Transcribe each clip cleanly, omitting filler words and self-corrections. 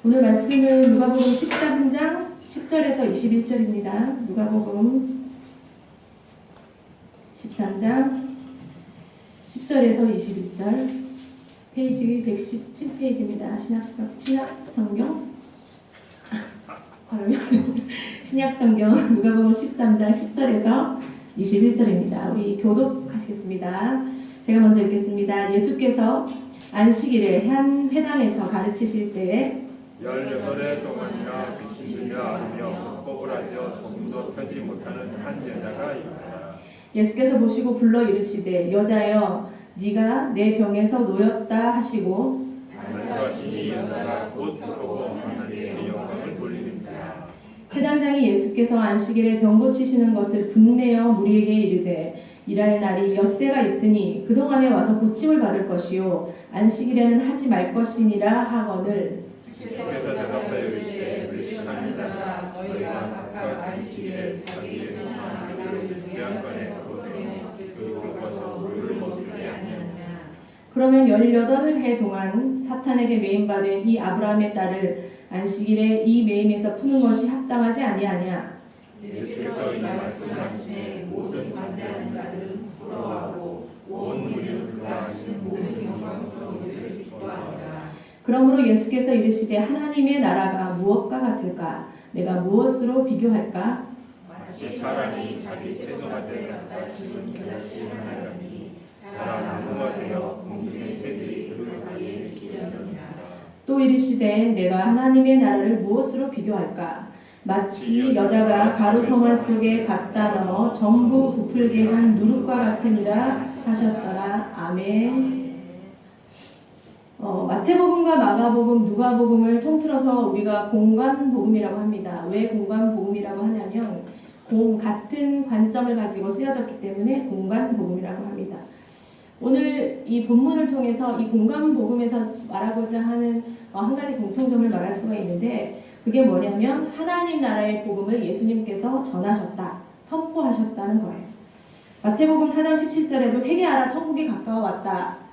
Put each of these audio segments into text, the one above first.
오늘 말씀은 누가복음 13장 10절에서 21절입니다. 누가복음 13장 10절에서 21절, 페이지 117페이지입니다. 신약성경 신약성경 누가복음 13장 10절에서 21절입니다. 우리 교독하시겠습니다. 제가 먼저 읽겠습니다. 예수께서 안식일에 한 회당에서 가르치실 때에 18해 동안이나 빛이 들려 아르며 꼬부라져 조금도 펴지 못하는 한 여자가 있다. 예수께서 보시고 불러 이르시되 여자여 네가 내 병에서 놓였다 하시고 말씀하시니 여자가 곧 보고 하나님께 영광을 돌리는지라. 회당장이 예수께서 안식일에 병 고치시는 것을 분내어 무리에게 이르되 일할 날이 엿새가 있으니 그동안에 와서 고침을 받을 것이요 안식일에는 하지 말 것이니라 하거늘 주께서 대답하여 이르시되 불신하는 자들아 너희가 각각 안식일에 자기의 성한 하나님을 위한 건에 거두며 그곳에서 물을 먹지 않느냐. 그러면 18해 동안 사탄에게 매임받은 이 아브라함의 딸을 안식일에 이 매임에서 푸는 것이 합당하지 아니하냐. 예수께서 이 말씀하시니 모든 반대하는 자들은 부러워하고 온 무리는 그가 하시는 모든 영광스러운 일을 기뻐하리라. 그러므로 예수께서 이르시되 하나님의 나라가 무엇과 같을까? 내가 무엇으로 비교할까? 마치 사람이 자기 채소밭에 갖다 심은 겨자씨를 하나니 자라 나무가 되어 공중의 새들이 그 가지를 기르느니라. 또 이르시되 내가 하나님의 나라를 무엇으로 비교할까? 마치 여자가 가루 성화 속에 갖다 넣어 전부 부풀게 한 누룩과 같으니라 하셨더라. 아멘. 마태복음과 마가복음, 누가복음을 통틀어서 우리가 공관복음이라고 합니다. 왜 공관복음이라고 하냐면 같은 관점을 가지고 쓰여졌기 때문에 공관복음이라고 합니다. 오늘 이 본문을 통해서 이 공관복음에서 말하고자 하는 한 가지 공통점을 말할 수가 있는데 그게 뭐냐면 하나님 나라의 복음을 예수님께서 전하셨다, 선포하셨다는 거예요. 마태복음 4장 17절에도 회개하라 천국이 가까워왔다.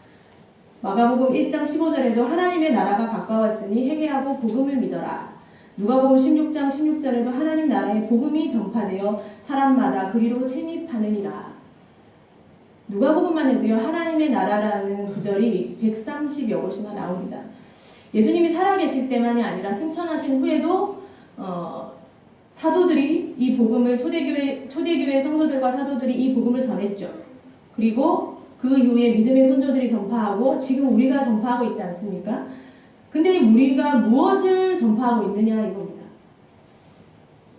마가복음 1장 15절에도 하나님의 나라가 가까웠으니 회개하고 복음을 믿어라. 누가복음 16장 16절에도 하나님 나라의 복음이 전파되어 사람마다 그리로 침입하느니라. 누가복음만 해도요 하나님의 나라라는 구절이 130여 곳이나 나옵니다. 예수님이 살아계실 때만이 아니라 승천하신 후에도 사도들이 이 복음을 초대교회 성도들과 사도들이 이 복음을 전했죠. 그리고 그 이후에 믿음의 선조들이 전파하고 지금 우리가 전파하고 있지 않습니까? 근데 우리가 무엇을 전파하고 있느냐 이겁니다.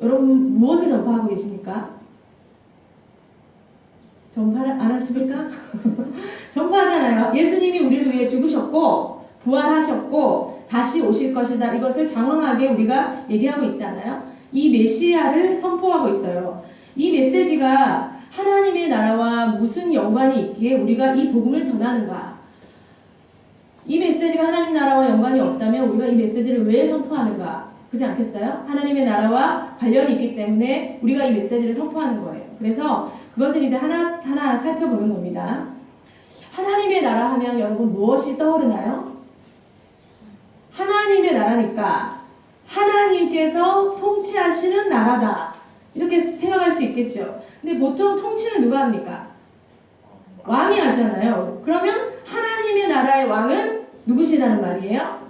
여러분 무엇을 전파하고 계십니까? 전파를 안 하십니까? 전파하잖아요. 예수님이 우리를 위해 죽으셨고 부활하셨고 다시 오실 것이다. 이것을 장황하게 우리가 얘기하고 있지 않아요? 이 메시아를 선포하고 있어요. 이 메시지가 하나님의 나라와 무슨 연관이 있기에 우리가 이 복음을 전하는가? 이 메시지가 하나님 나라와 연관이 없다면 우리가 이 메시지를 왜 선포하는가? 그렇지 않겠어요? 하나님의 나라와 관련이 있기 때문에 우리가 이 메시지를 선포하는 거예요. 그래서 그것을 이제 하나하나 살펴보는 겁니다. 하나님의 나라 하면 여러분 무엇이 떠오르나요? 하나님의 나라니까 하나님께서 통치하시는 나라다. 이렇게 생각할 수 있겠죠. 근데 보통 통치는 누가 합니까? 왕이 하잖아요. 그러면 하나님의 나라의 왕은 누구시라는 말이에요?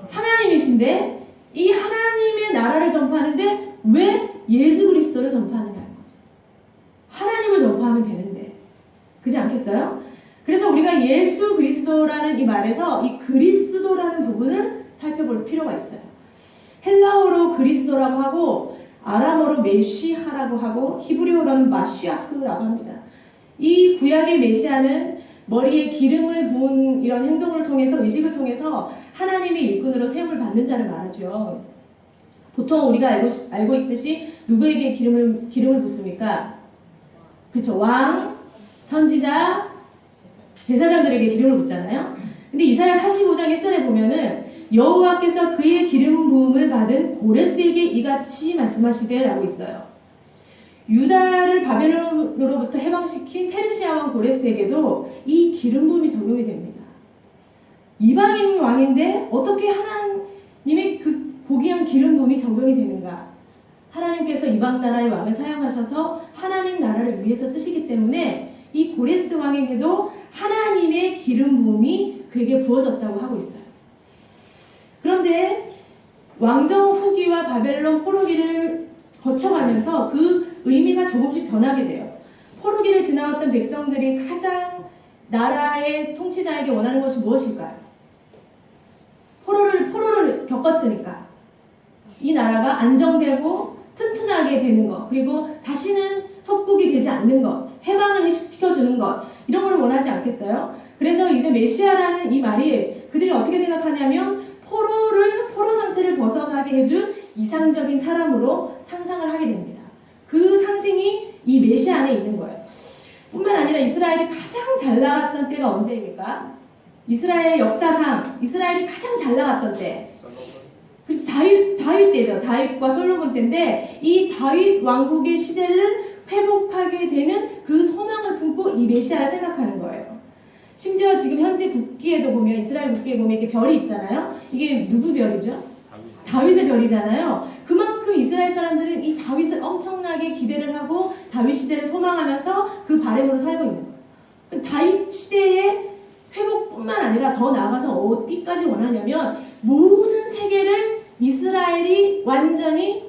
하나님이신데 이 하나님의 나라를 전파하는데 왜 예수 그리스도를 전파하느냐? 하나님을 전파하면 되는데 그렇지 않겠어요? 그래서 우리가 예수 그리스도라는 이 말에서 이 그리스도라는 부분을 살펴볼 필요가 있어요. 헬라어로 그리스도라고 하고 아람어로 메시아라고 하고 히브리어로는 마시아흐라고 합니다. 이 구약의 메시아는 머리에 기름을 부은 이런 행동을 통해서 의식을 통해서 하나님의 일꾼으로 세움을 받는 자를 말하죠. 보통 우리가 알고 있듯이 누구에게 기름을 붓습니까? 그렇죠. 왕, 선지자, 제사장들에게 기름을 붓잖아요. 근데 이사야 45장 1절에 보면은 여호와께서 그의 기름 부음을 받은 고레스에게 이같이 말씀하시되 라고 있어요. 유다를 바벨론으로부터 해방시킨 페르시아 왕 고레스에게도 이 기름 부음이 적용이 됩니다. 이방인 왕인데 어떻게 하나님의 그 기름 부음이 적용이 되는가? 하나님께서 이방 나라의 왕을 사용하셔서 하나님 나라를 위해서 쓰시기 때문에 이 고레스 왕에게도 하나님의 기름 부음이 그에게 부어졌다고 하고 있어요. 그런데 왕정 후기와 바벨론 포로기를 거쳐가면서 그 의미가 조금씩 변하게 돼요. 포로기를 지나왔던 백성들이 가장 나라의 통치자에게 원하는 것이 무엇일까요? 포로를 겪었으니까 이 나라가 안정되고 튼튼하게 되는 것, 그리고 다시는 속국이 되지 않는 것, 해방을 시켜주는 것, 이런 걸 원하지 않겠어요? 그래서 이제 메시아라는 이 말이 그들이 어떻게 생각하냐면 포로 상태를 벗어나게 해준 이상적인 사람으로 상상을 하게 됩니다. 그 상징이 이 메시아 안에 있는 거예요. 뿐만 아니라 이스라엘이 가장 잘 나갔던 때가 언제입니까? 이스라엘 역사상 이스라엘이 가장 잘 나갔던 때. 그래서 다윗 때죠. 다윗과 솔로몬 때인데 이 다윗 왕국의 시대를 회복하게 되는 그 소망을 품고 이 메시아를 생각하는 거예요. 심지어 지금 현재 국기에도 보면 이스라엘 국기에 보면 이렇게 별이 있잖아요. 이게 누구 별이죠? 다윗의 별이잖아요. 그만큼 이스라엘 사람들은 이 다윗을 엄청나게 기대를 하고 다윗 시대를 소망하면서 그 바람으로 살고 있는 거예요. 다윗 시대의 회복뿐만 아니라 더 나아가서 어디까지 원하냐면 모든 세계를 이스라엘이 완전히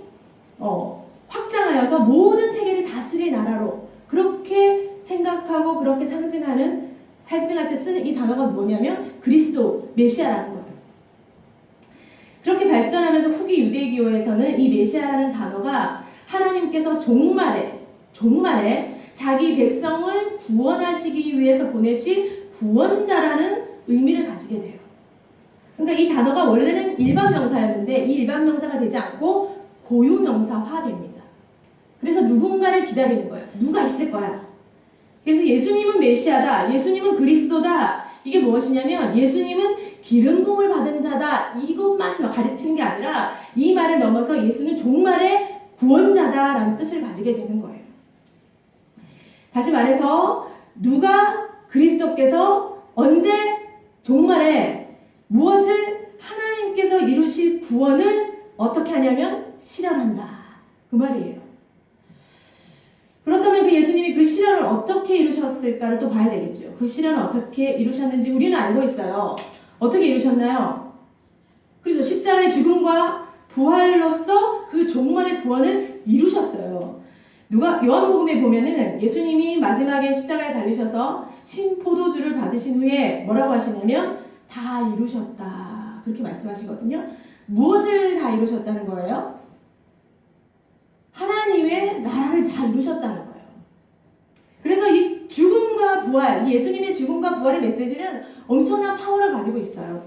확장하여서 모든 세계를 다스릴 나라로 그렇게 생각하고 그렇게 상징할 때 쓰는 이 단어가 뭐냐면 그리스도, 메시아라는 거예요. 그렇게 발전하면서 후기 유대교에서는 이 메시아라는 단어가 하나님께서 종말에 자기 백성을 구원하시기 위해서 보내실 구원자라는 의미를 가지게 돼요. 그러니까 이 단어가 원래는 일반 명사였는데 이 일반 명사가 되지 않고 고유 명사화 됩니다. 그래서 누군가를 기다리는 거예요. 누가 있을 거야. 그래서 예수님은 메시아다. 예수님은 그리스도다. 이게 무엇이냐면 예수님은 기름 부음을 받은 자다. 이것만 가르치는 게 아니라 이 말을 넘어서 예수는 종말의 구원자다라는 뜻을 가지게 되는 거예요. 다시 말해서 누가 그리스도께서 언제 종말에 무엇을 하나님께서 이루실 구원을 어떻게 하냐면 실현한다. 그 말이에요. 그렇다면 그 예수님이 그 실현을 어떻게 이루셨을까를 또 봐야 되겠죠. 그 실현을 어떻게 이루셨는지 우리는 알고 있어요. 어떻게 이루셨나요? 그래서 십자가의 죽음과 부활로서 그 종말의 구원을 이루셨어요. 요한복음에 보면은 예수님이 마지막에 십자가에 달리셔서 신포도주를 받으신 후에 뭐라고 하시냐면 다 이루셨다. 그렇게 말씀하시거든요. 무엇을 다 이루셨다는 거예요? 하나님의 나라를 다 이루셨다는 거예요. 그래서 이 죽음과 부활, 이 예수님의 죽음과 부활의 메시지는 엄청난 파워를 가지고 있어요.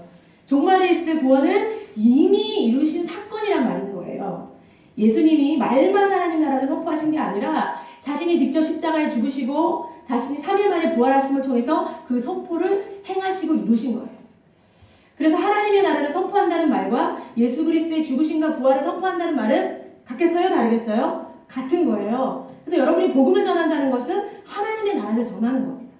종말에 있을 구원을 이미 이루신 사건이란 말인 거예요. 예수님이 말만 하나님 나라를 선포하신 게 아니라 자신이 직접 십자가에 죽으시고 자신이 3일 만에 부활하심을 통해서 그 선포를 행하시고 이루신 거예요. 그래서 하나님의 나라를 선포한다는 말과 예수 그리스도의 죽으심과 부활을 선포한다는 말은 같겠어요? 다르겠어요? 같은 거예요. 그래서 여러분이 복음을 전한다는 것은 하나님의 나라를 전하는 겁니다.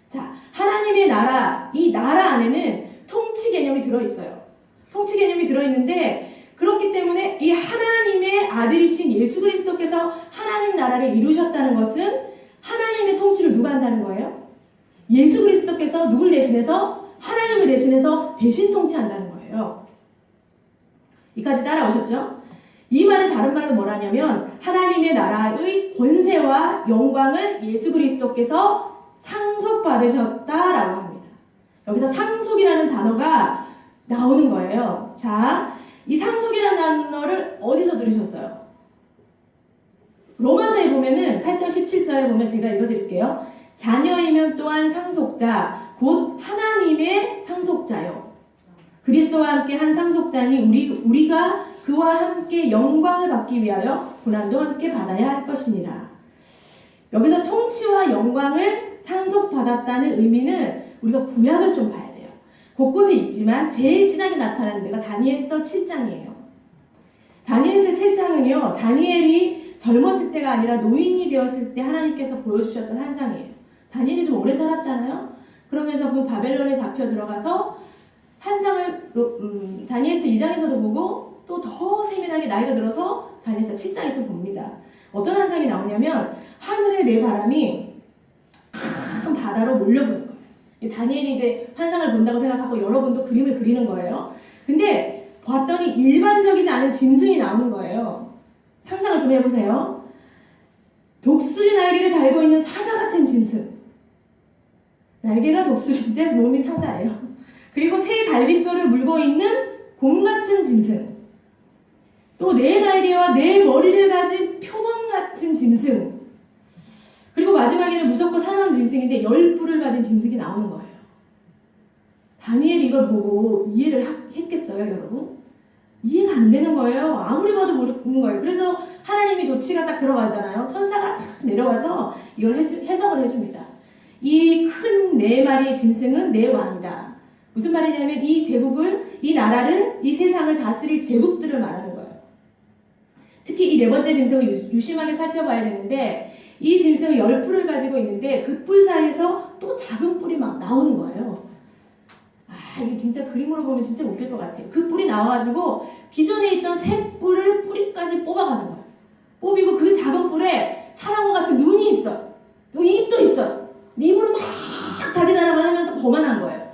자, 하나님의 나라, 이 나라 안에는 통치 개념이 들어있어요. 통치 개념이 들어있는데 그렇기 때문에 이 하나님의 아들이신 예수 그리스도께서 하나님 나라를 이루셨다는 것은 하나님의 통치를 누가 한다는 거예요? 예수 그리스도께서 누굴 대신해서? 하나님을 대신해서 대신 통치한다는 거예요. 이까지 따라오셨죠? 이 말을 다른 말로 뭐라냐면 하나님의 나라의 권세와 영광을 예수 그리스도께서 상속받으셨다라고 합니다. 여기서 상속이라는 단어가 나오는 거예요. 자, 이 상속이라는 단어를 어디서 들으셨어요? 로마서에 보면은 8장 17절에 보면 제가 읽어드릴게요. 자녀이면 또한 상속자, 곧 하나님의 상속자요. 그리스도와 함께 한 상속자니 우리가 그와 함께 영광을 받기 위하여 고난도 함께 받아야 할 것이니라. 여기서 통치와 영광을 상속받았다는 의미는 우리가 구약을 좀 봐야 돼요. 곳곳에 있지만 제일 진하게 나타나는 데가 다니엘서 7장이에요. 다니엘서 7장은요. 다니엘이 젊었을 때가 아니라 노인이 되었을 때 하나님께서 보여주셨던 환상이에요. 다니엘이 좀 오래 살았잖아요. 그러면서 그 바벨론에 잡혀 들어가서 환상을 다니엘서 2장에서도 보고 또 더 세밀하게 나이가 들어서 다니엘서 7장에 또 봅니다. 어떤 환상이 나오냐면 하늘의 네 바람이 큰 바다로 몰려부는 거예요. 다니엘이 이제 환상을 본다고 생각하고 여러분도 그림을 그리는 거예요. 근데 봤더니 일반적이지 않은 짐승이 나오는 거예요. 상상을 좀 해보세요. 독수리 날개를 달고 있는 사자 같은 짐승. 날개가 독수리인데 몸이 사자예요. 그리고 새 갈비뼈를 물고 있는 곰 같은 짐승. 또 네 날개와 네 머리를 가진 표범 같은 짐승. 그리고 마지막에는 무섭고 사나운 짐승인데 10뿔을 가진 짐승이 나오는 거예요. 다니엘이 이걸 보고 이해를 했겠어요, 여러분? 이해가 안 되는 거예요. 아무리 봐도 모르는 거예요. 그래서 하나님이 조치가 딱 들어가잖아요. 천사가 딱 내려와서 이걸 해석을 해줍니다. 이 큰 네 마리의 짐승은 네 왕이다. 무슨 말이냐면 이 제국을, 이 나라를, 이 세상을 다스릴 제국들을 말하는 거예요. 특히 이 네 번째 짐승을 유심하게 살펴봐야 되는데 이 짐승은 10뿔을 가지고 있는데 그 뿔 사이에서 또 작은 뿔이 막 나오는 거예요. 이게 진짜 그림으로 보면 진짜 웃길 것 같아요. 그 뿔이 나와가지고 기존에 있던 새 뿔을 뿌리까지 뽑아가는 거예요. 뽑이고 그 작은 뿔에 사람과 같은 눈이 있어. 또 입도 있어. 입으로 막 자기 자랑을 하면서 거만한 거예요.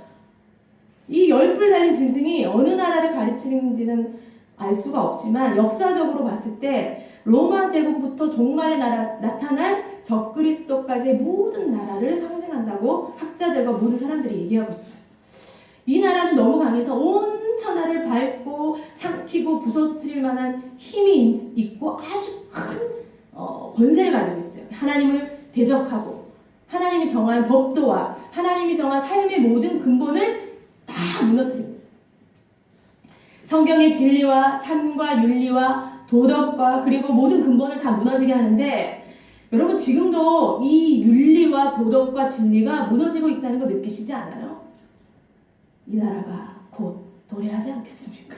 이 10뿔 달린 짐승이 어느 나라를 가르치는지는 알 수가 없지만 역사적으로 봤을 때 로마 제국부터 종말에 나타날 적그리스도까지의 모든 나라를 상징한다고 학자들과 모든 사람들이 얘기하고 있어요. 이 나라는 너무 강해서 온 천하를 밟고 삼키고 부서뜨릴 만한 힘이 있고 아주 큰 권세를 가지고 있어요. 하나님을 대적하고 하나님이 정한 법도와 하나님이 정한 삶의 모든 근본을 다 무너뜨립니다. 성경의 진리와 삶과 윤리와 도덕과 그리고 모든 근본을 다 무너지게 하는데 여러분 지금도 이 윤리와 도덕과 진리가 무너지고 있다는 거 느끼시지 않아요? 이 나라가 곧 도래하지 않겠습니까?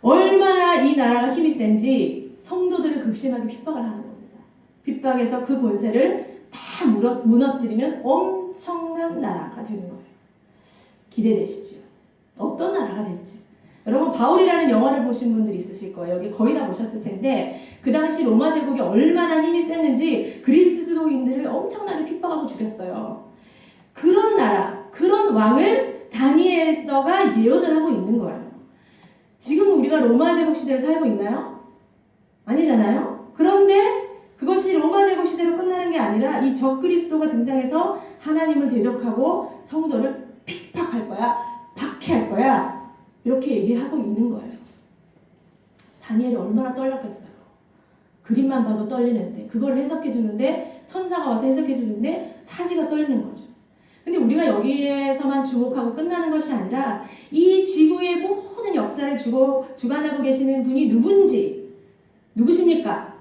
얼마나 이 나라가 힘이 센지 성도들을 극심하게 핍박을 하는 겁니다. 핍박해서 그 권세를 다 무너뜨리는 엄청난 나라가 되는 거예요. 기대되시죠? 어떤 나라가 될지. 여러분 바울이라는 영화를 보신 분들이 있으실 거예요. 여기 거의 다 보셨을 텐데 그 당시 로마 제국이 얼마나 힘이 셌는지 그리스도인들을 엄청나게 핍박하고 죽였어요. 그런 나라, 그런 왕을 다니엘서가 예언을 하고 있는 거예요. 지금 우리가 로마 제국 시대를 살고 있나요? 아니잖아요. 그런데 그것이 로마 제국 시대로 끝나는 게 아니라 이 적그리스도가 등장해서 하나님을 대적하고 성도를 핍박할 거야, 박해할 거야. 이렇게 얘기하고 있는 거예요. 다니엘이 얼마나 떨렸겠어요. 그림만 봐도 떨리는데 그걸 해석해 주는데 천사가 와서 해석해 주는데 사지가 떨리는 거죠. 근데 우리가 여기에서만 주목하고 끝나는 것이 아니라 이 지구의 모든 역사를 주관하고 계시는 분이 누구십니까?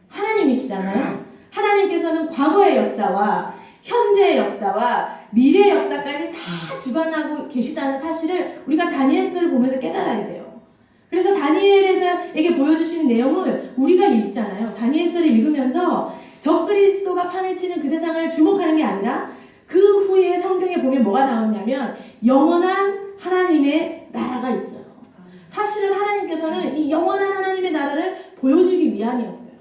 하나님이시잖아요. 하나님께서는 과거의 역사와 현재의 역사와 미래의 역사까지 다 주관하고 계시다는 사실을 우리가 다니엘서를 보면서 깨달아야 돼요. 그래서 다니엘에게 보여주시는 내용을 우리가 읽잖아요. 다니엘서를 읽으면서 적그리스도가 판을 치는 그 세상을 주목하는 게 아니라 그 후에 성경에 보면 뭐가 나오냐면 영원한 하나님의 나라가 있어요. 사실은 하나님께서는 이 영원한 하나님의 나라를 보여주기 위함이었어요.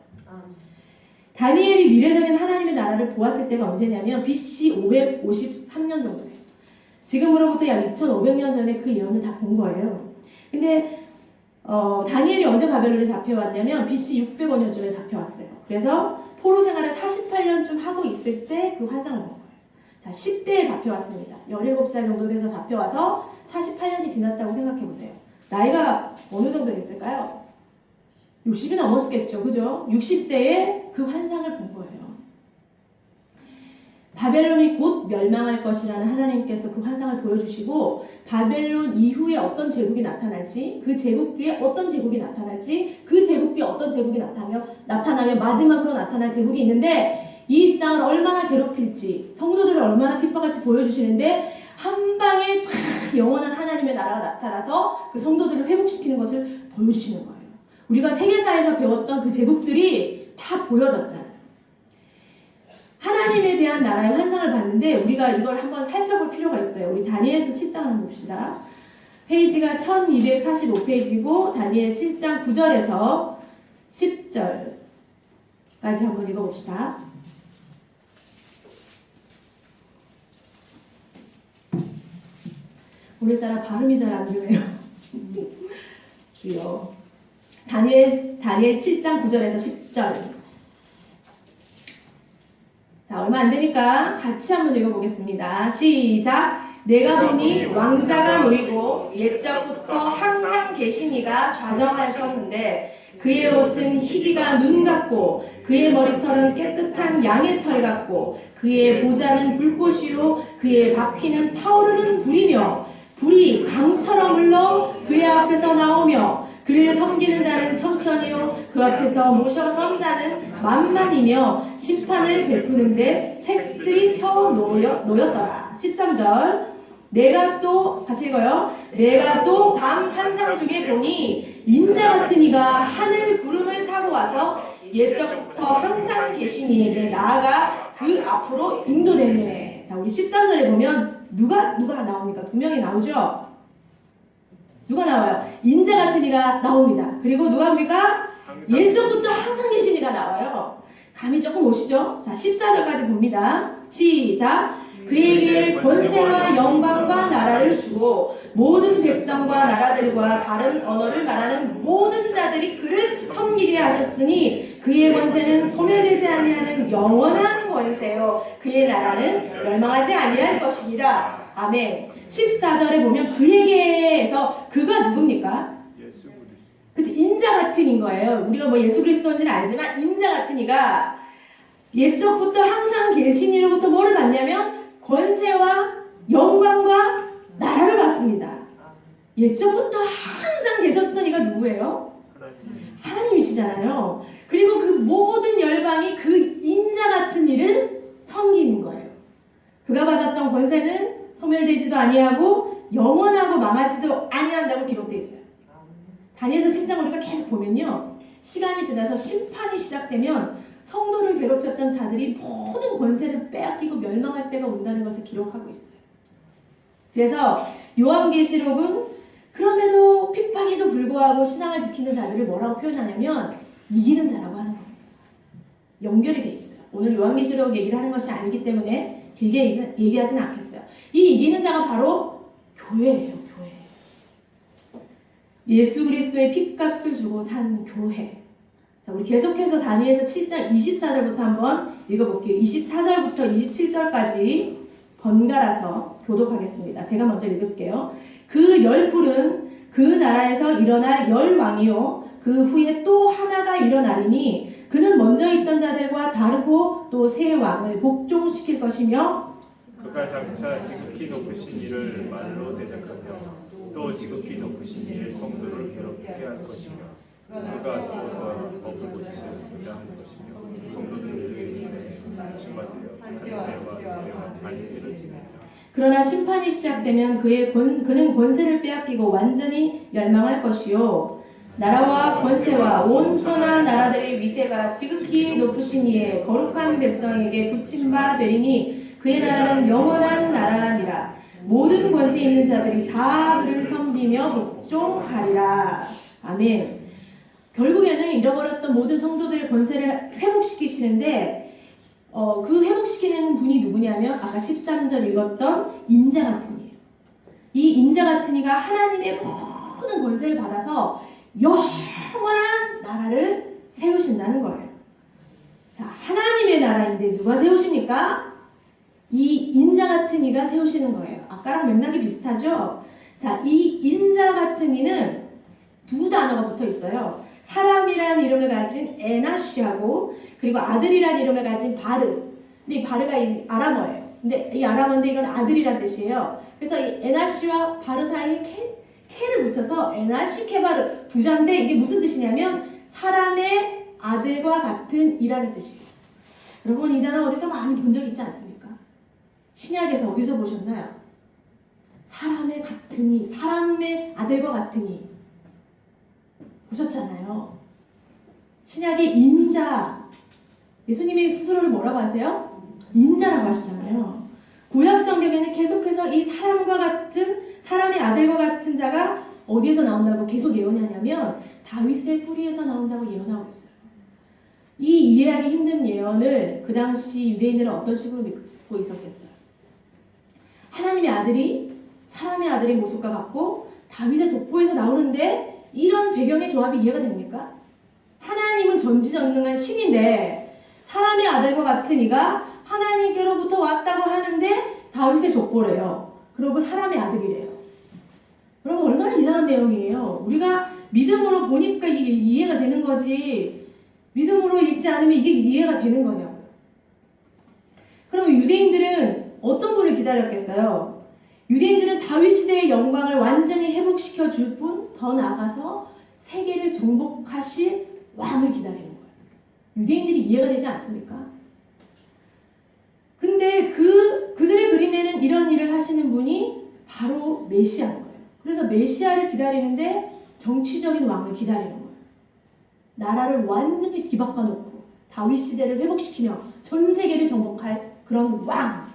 다니엘이 미래적인 하나님의 나라를 보았을 때가 언제냐면 BC 553년 정도 돼요. 지금으로부터 약 2500년 전에 그 예언을 다 본 거예요. 근데 다니엘이 언제 바벨론에 잡혀왔냐면 BC 605년쯤에 잡혀왔어요. 그래서 포로 생활을 48년쯤 하고 있을 때 그 환상을 본 거예요. 자, 10대에 잡혀왔습니다. 17살 정도 돼서 잡혀와서 48년이 지났다고 생각해보세요. 나이가 어느 정도 됐을까요? 60이 넘었겠죠. 그죠? 60대에 그 환상을 본 거예요. 바벨론이 곧 멸망할 것이라는 하나님께서 그 환상을 보여주시고 바벨론 이후에 어떤 제국이 나타날지 그 제국 뒤에 어떤 제국이 나타날지 그 제국 뒤에 어떤 제국이 나타나면 마지막으로 나타날 제국이 있는데 이 땅을 얼마나 괴롭힐지 성도들을 얼마나 핍박할지 보여주시는데 한 방에 영원한 하나님의 나라가 나타나서 그 성도들을 회복시키는 것을 보여주시는 거예요. 우리가 세계사에서 배웠던 그 제국들이 다 보여졌잖아요. 하나님에 대한 나라의 환상을 봤는데 우리가 이걸 한번 살펴볼 필요가 있어요. 우리 다니엘서 7장 한번 봅시다. 페이지가 1245페이지고 다니엘 7장 9절에서 10절까지 한번 읽어봅시다. 오늘따라 발음이 잘 안 되네요. 주여. 다니엘 7장 9절에서 10절. 자, 얼마 안 되니까 같이 한번 읽어보겠습니다. 시작. 내가 보니 왕자가 놓이고 옛적부터 항상 계시니가 좌정하셨는데 그의 옷은 희기가 눈 같고 그의 머리털은 깨끗한 양의 털 같고 그의 보좌는 불꽃이요 그의 바퀴는 타오르는 불이며 불이 강처럼 흘러 그의 앞에서 나오며 그를 섬기는 자는 천천히요 그 앞에서 모셔 선 자는 만만이며 심판을 베푸는데 책들이 펴 놓였더라. 13절. 내가 또 같이 읽어요. 내가 또 밤 환상 중에 보니 인자 같은 이가 하늘 구름을 타고 와서 옛적부터 항상 계신 이에게 나아가 그 앞으로 인도되네. 자, 우리 13절에 보면 누가 나옵니까? 두 명이 나오죠? 누가 나와요? 인자 같은 이가 나옵니다. 그리고 누가 옵니까? 옛적부터 항상 계신 이가 나와요. 감이 조금 오시죠? 자, 14절까지 봅니다. 시작. 그에게 권세와 영광과 나라를 주고 모든 백성과 나라들과 다른 언어를 말하는 모든 자들이 그를 섬기게 하셨으니 그의 권세는 소멸되지 아니하는 영원한 권세요 그의 나라는 멸망하지 아니할 것이니라. 아멘. 14절에 보면 그에게에서 그가 누굽니까? 그치, 인자 같은 인 거예요. 우리가 뭐 예수 그리스도인지는 알지만 인자 같은 이가 옛적부터 항상 계신 이로부터 뭐를 받냐면 권세와 영광과 나라를 받습니다. 옛적부터 항상 계셨던 이가 누구예요? 하나님이시잖아요. 그리고 그 모든 열방이 그 인자 같은 이를 섬기는 거예요. 그가 받았던 권세는 소멸되지도 아니하고 영원하고 망하지도 아니한다고 기록되어 있어요. 다니엘서 7장 우리가 계속 보면요. 시간이 지나서 심판이 시작되면 성도를 괴롭혔던 자들이 모든 권세를 빼앗기고 멸망할 때가 온다는 것을 기록하고 있어요. 그래서 요한계시록은 그럼에도 핍박에도 불구하고 신앙을 지키는 자들을 뭐라고 표현하냐면 이기는 자라고 하는 겁니다. 연결이 돼 있어요. 오늘 요한계시록 얘기를 하는 것이 아니기 때문에 길게 얘기하지는 않겠어요. 이 이기는 자가 바로 교회예요. 교회. 예수 그리스도의 핏값을 주고 산 교회. 자, 우리 계속해서 다니엘서 7장 24절부터 한번 읽어볼게요. 24절부터 27절까지 번갈아서 교독하겠습니다. 제가 먼저 읽을게요. 그 열불은 그 나라에서 일어날 열 왕이요 그 후에 또 하나가 일어나리니 그는 먼저 있던 자들과 다르고 또 새 왕을 복종시킬 것이며 그가 장차 지극히 높으신 이를 말로 대적하며 또 지극히 높으신 이의 성도를 괴롭게 할 것이며 그가 또 법을 고치고자 할 것이며 성도들을 위해 심판되어 한때와 반드시를 지내며 그러나 심판이 시작되면 그는 권세를 빼앗기고 완전히 멸망할 것이요 나라와 권세와 온 천하 나라들의 위세가 지극히 높으신 이의 거룩한 백성에게 붙임바 되리니 그의 나라는 영원한 나라니라. 모든 권세 있는 자들이 다 그를 섬기며 복종하리라. 아멘. 결국에는 잃어버렸던 모든 성도들의 권세를 회복시키시는데 그 회복시키는 분이 누구냐면 아까 13절 읽었던 인자 같은 이에요. 이 인자 같은 이가 하나님의 모든 권세를 받아서 영원한 나라를 세우신다는 거예요. 자, 하나님의 나라인데 누가 세우십니까? 이 인자 같은 이가 세우시는 거예요. 아까랑 맥락이 비슷하죠? 자, 이 인자 같은 이는 두 단어가 붙어 있어요. 사람이라는 이름을 가진 에나쉬하고 그리고 아들이라는 이름을 가진 바르. 근데 이 바르가 이 아람어예요. 근데 이 아람어인데 이건 아들이란 뜻이에요. 그래서 이 에나쉬와 바르 사이에 케를 붙여서 에나시 케바르 두 자인데 이게 무슨 뜻이냐면 사람의 아들과 같은 이라는 뜻이에요. 여러분 이 단어 어디서 많이 본 적 있지 않습니까? 신약에서 어디서 보셨나요? 사람의 같은 이, 사람의 아들과 같은 이 보셨잖아요. 신약의 인자, 예수님이 스스로를 뭐라고 하세요? 인자라고 하시잖아요. 구약 성경에는 계속해서 이 사람과 같은 사람의 아들과 같은 자가 어디에서 나온다고 계속 예언하냐면 다윗의 뿌리에서 나온다고 예언하고 있어요. 이 이해하기 힘든 예언을 그 당시 유대인들은 어떤 식으로 믿고 있었겠어요? 하나님의 아들이 사람의 아들의 모습과 같고 다윗의 족보에서 나오는데 이런 배경의 조합이 이해가 됩니까? 하나님은 전지전능한 신인데 사람의 아들과 같은 이가 하나님께로부터 왔다고 하는데 다윗의 족보래요. 그리고 사람의 아들이래요. 여러분 얼마나 이상한 내용이에요. 우리가 믿음으로 보니까 이게 이해가 되는 거지 믿음으로 읽지 않으면 이게 이해가 되는 거냐고요. 그럼 유대인들은 어떤 분을 기다렸겠어요? 유대인들은 다윗 시대의 영광을 완전히 회복시켜 줄 뿐 더 나아가서 세계를 정복하실 왕을 기다리는 거예요. 유대인들이 이해가 되지 않습니까? 근데 그들의 그림에는 이런 일을 하시는 분이 바로 메시아인 거예요. 그래서 메시아를 기다리는데 정치적인 왕을 기다리는 거예요. 나라를 완전히 뒤바꿔 놓고 다윗 시대를 회복시키며 전 세계를 정복할 그런 왕.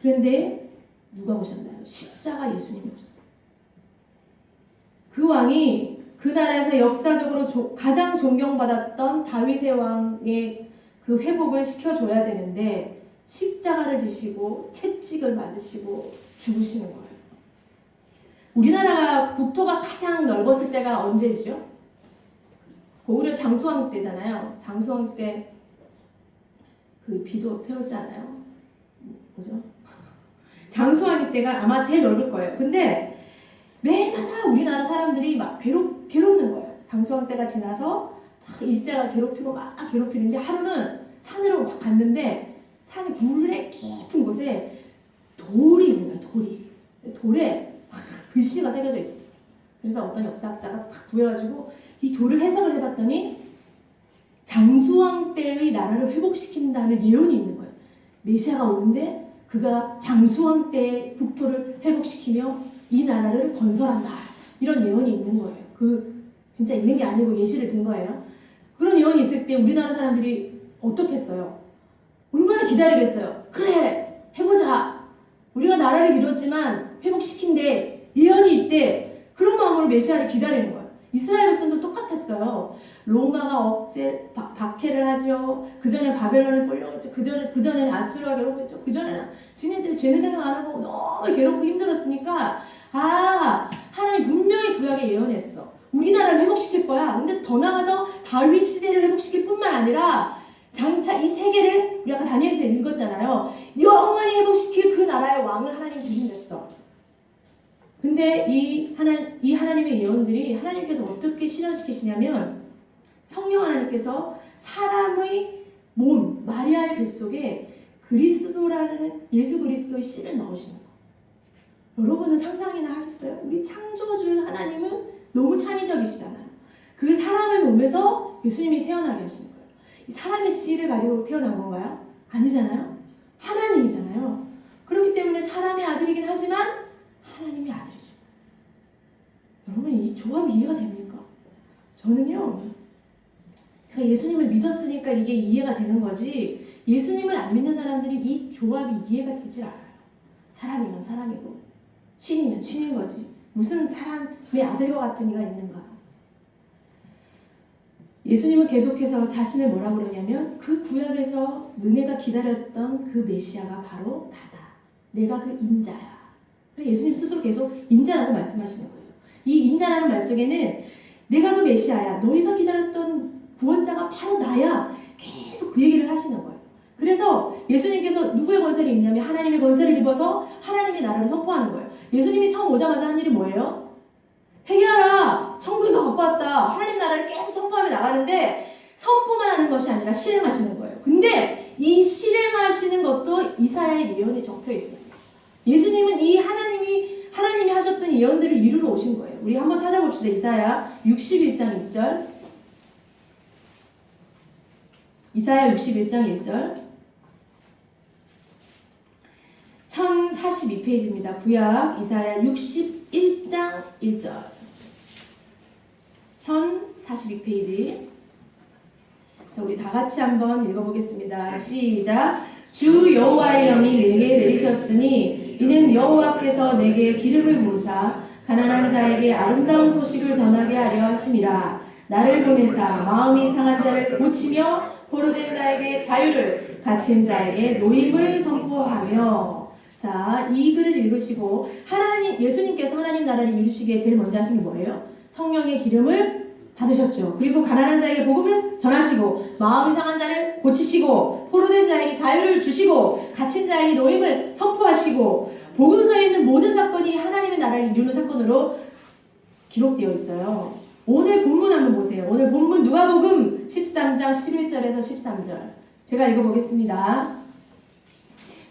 그런데 누가 오셨나요? 십자가 예수님이 오셨어요. 그 왕이 그 나라에서 역사적으로 가장 존경받았던 다윗의 왕의 그 회복을 시켜줘야 되는데 십자가를 지시고 채찍을 맞으시고 죽으시는 거예요. 우리나라가 국토가 가장 넓었을 때가 언제죠? 고구려 장수왕 때잖아요. 장수왕 때 그 비도 세웠지 않아요? 뭐죠? 장수왕 때가 아마 제일 넓을 거예요. 근데 매일마다 우리나라 사람들이 막 괴롭는 거예요. 장수왕 때가 지나서 막 일제가 괴롭히고 막 괴롭히는데 하루는 산으로 막 갔는데 산 굴레 깊은 곳에 돌이 있는 거예요. 돌에 막 글씨가 새겨져 있어요. 그래서 어떤 역사학자가 딱 구해가지고 이 돌을 해석을 해봤더니 장수왕 때의 나라를 회복시킨다는 예언이 있는 거예요. 메시아가 오는데 그가 장수왕 때의 국토를 회복시키며 이 나라를 건설한다. 이런 예언이 있는 거예요. 진짜 있는 게 아니고 예시를 든 거예요. 그런 예언이 있을 때 우리나라 사람들이 어떻게 했어요? 얼마나 기다리겠어요? 그래! 해보자! 우리가 나라를 이뤘지만 회복시킨대. 예언이 있대. 그런 마음으로 메시아를 기다리는 거예요. 이스라엘 백성도 똑같았어요. 로마가 박해를 하죠. 그 전에 바벨론을 쏠려갔죠. 그 전에는 아수르가 괴롭혔죠. 그 전에는 지네들 죄는 생각 안 하고 너무 괴롭고 힘들었으니까 하나님 분명히 구약에 예언했어. 우리나라를 회복시킬 거야. 근데 더 나가서 다윗 시대를 회복시킬 뿐만 아니라 장차 이 세계를 우리 아까 다니엘서 읽었잖아요. 영원히 회복시킬 그 나라의 왕을 하나님 주신댔어. 근데 이 하나님의 예언들이 하나님께서 어떻게 실현시키시냐면 성령 하나님께서 사람의 몸, 마리아의 뱃속에 그리스도라는 예수 그리스도의 씨를 넣으시는 거예요. 여러분은 상상이나 하겠어요? 우리 창조주의 하나님은 너무 창의적이시잖아요. 그 사람의 몸에서 예수님이 태어나게 하시는 거예요. 이 사람의 씨를 가지고 태어난 건가요? 아니잖아요. 하나님이잖아요. 그렇기 때문에 사람의 아들이긴 하지만 하나님의 아들이죠. 여러분 이 조합이 이해가 됩니까? 저는요. 제가 예수님을 믿었으니까 이게 이해가 되는 거지 예수님을 안 믿는 사람들이 이 조합이 이해가 되질 않아요. 사람이면 사람이고 신이면 신인 거지. 무슨 사람의 아들과 같은 이가 있는가. 예수님은 계속해서 자신을 뭐라고 그러냐면 그 구약에서 너네가 기다렸던 그 메시아가 바로 나다. 내가 그 인자야. 예수님 스스로 계속 인자라고 말씀하시는 거예요. 이 인자라는 말 속에는 내가 그 메시아야. 너희가 기다렸던 구원자가 바로 나야. 계속 그 얘기를 하시는 거예요. 그래서 예수님께서 누구의 권세를 입냐면 하나님의 권세를 입어서 하나님의 나라를 선포하는 거예요. 예수님이 처음 오자마자 한 일이 뭐예요? 회개하라. 천국이 갖고 왔다. 하나님 나라를 계속 선포하며 나가는데 선포만 하는 것이 아니라 실행하시는 거예요. 근데 이 실행하시는 것도 이사야의 예언에 적혀 있어요. 예수님은 이 하나님이 하셨던 예언들을 이루러 오신 거예요. 우리 한번 찾아봅시다. 이사야 61장 1절. 이사야 61장 1절. 1042페이지입니다. 구약 이사야 61장 1절. 1042페이지. 그래서 우리 다 같이 한번 읽어보겠습니다. 시작. 주 여호와의 영이 내게 내리셨으니 이는 여호와께서 내게 기름을 부으사 가난한 자에게 아름다운 소식을 전하게 하려 하심이라. 나를 보내사 마음이 상한 자를 고치며 포로된 자에게 자유를, 갇힌 자에게 노임을 선포하며. 자, 이 글을 읽으시고 예수님께서 하나님 나라를 이루시기에 제일 먼저 하신 게 뭐예요? 성령의 기름을 받으셨죠. 그리고 가난한 자에게 복음을 전하시고, 마음이 상한 자를 고치시고, 포로된 자에게 자유를 주시고, 갇힌 자에게 노임을 선포하시고, 복음서에 있는 모든 사건이 하나님의 나라를 이루는 사건으로 기록되어 있어요. 오늘 본문 한번 보세요. 오늘 본문 누가복음 13장 11절에서 13절. 제가 읽어보겠습니다.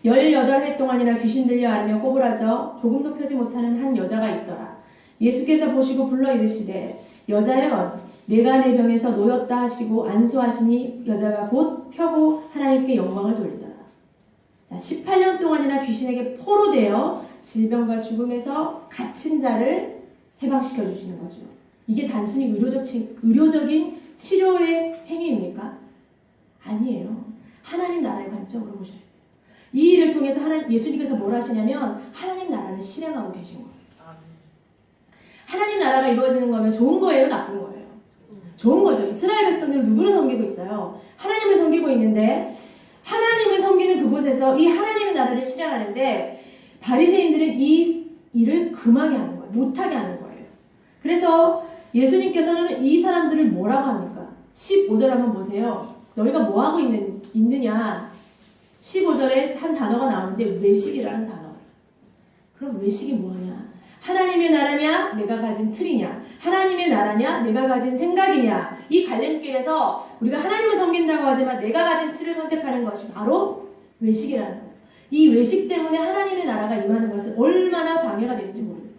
18해 동안이나 귀신 들려 앓으며 꼬부라져 조금도 펴지 못하는 한 여자가 있더라. 예수께서 보시고 불러 이르시되 여자여 내가 내 병에서 놓였다 하시고 안수하시니 여자가 곧 펴고 하나님께 영광을 돌리더라. 자, 18년 동안이나 귀신에게 포로되어 질병과 죽음에서 갇힌 자를 해방시켜 주시는 거죠. 이게 단순히 의료적인 치료의 행위입니까? 아니에요. 하나님 나라의 관점으로 보셔야 돼요. 이 일을 통해서 예수님께서 뭘 하시냐면 하나님 나라를 실행하고 계신 거예요. 하나님 나라가 이루어지는 거면 좋은 거예요? 나쁜 거예요? 좋은 거죠. 이스라엘 백성들은 누구를 섬기고 있어요? 하나님을 섬기고 있는데, 하나님을 섬기는 그곳에서 이 하나님의 나라를 실행하는데 바리새인들은 이 일을 금하게 하는 거예요. 못하게 하는 거예요. 그래서 예수님께서는 이 사람들을 뭐라고 합니까? 15절 한번 보세요. 너희가 뭐하고 있느냐? 15절에 한 단어가 나오는데 외식이라는 단어예요. 그럼 외식이 뭐냐? 하나님의 나라냐? 내가 가진 틀이냐? 하나님의 나라냐? 내가 가진 생각이냐? 이 갈림길에서 우리가 하나님을 섬긴다고 하지만 내가 가진 틀을 선택하는 것이 바로 외식이라는 거예요. 이 외식 때문에 하나님의 나라가 임하는 것은 얼마나 방해가 되는지 모릅니다.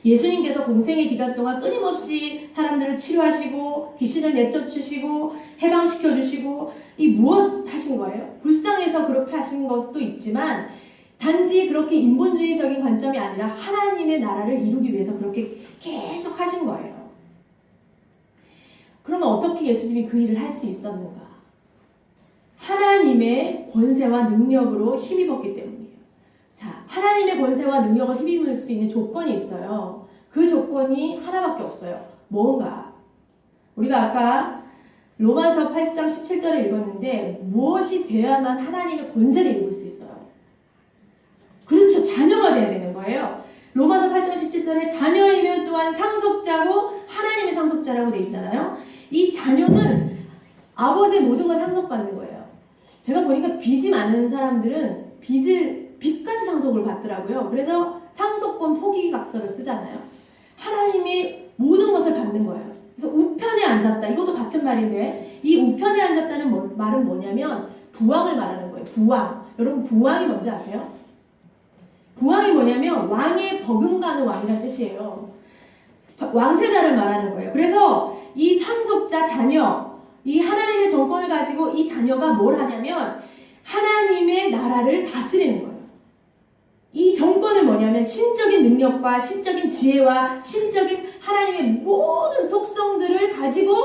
예수님께서 공생의 기간 동안 끊임없이 사람들을 치료하시고 귀신을 내쫓으시고 해방시켜 주시고 이 무엇 하신 거예요? 불쌍해서 그렇게 하신 것도 있지만 단지 그렇게 인본주의적인 관점이 아니라 하나님의 나라를 이루기 위해서 그렇게 계속 하신 거예요. 그러면 어떻게 예수님이 그 일을 할 수 있었는가? 하나님의 권세와 능력으로 힘입었기 때문이에요. 자, 하나님의 권세와 능력을 힘입을 수 있는 조건이 있어요. 그 조건이 하나밖에 없어요. 뭔가? 우리가 아까 로마서 8장 17절에 읽었는데 무엇이 돼야만 하나님의 권세를 입을 수 있어요? 그렇죠. 자녀가 돼야 되는 거예요. 로마서 8장 17절에 자녀이면 또한 상속자고 하나님의 상속자라고 되어 있잖아요. 이 자녀는 아버지의 모든 걸 상속받는 거예요. 제가 보니까 빚이 많은 사람들은 빚까지 상속을 받더라고요. 그래서 상속권 포기각서를 쓰잖아요. 하나님이 모든 것을 받는 거예요. 그래서 우편에 앉았다. 이것도 같은 말인데 이 우편에 앉았다는 말은 뭐냐면 부왕을 말하는 거예요. 부왕. 여러분 부왕이 뭔지 아세요? 부왕이 뭐냐면 왕의 버금가는 왕이라는 뜻이에요. 왕세자를 말하는 거예요. 그래서 이 상속자 자녀, 이 하나님의 정권을 가지고 이 자녀가 뭘 하냐면 하나님의 나라를 다스리는 거예요. 이 정권은 뭐냐면 신적인 능력과 신적인 지혜와 신적인 하나님의 모든 속성들을 가지고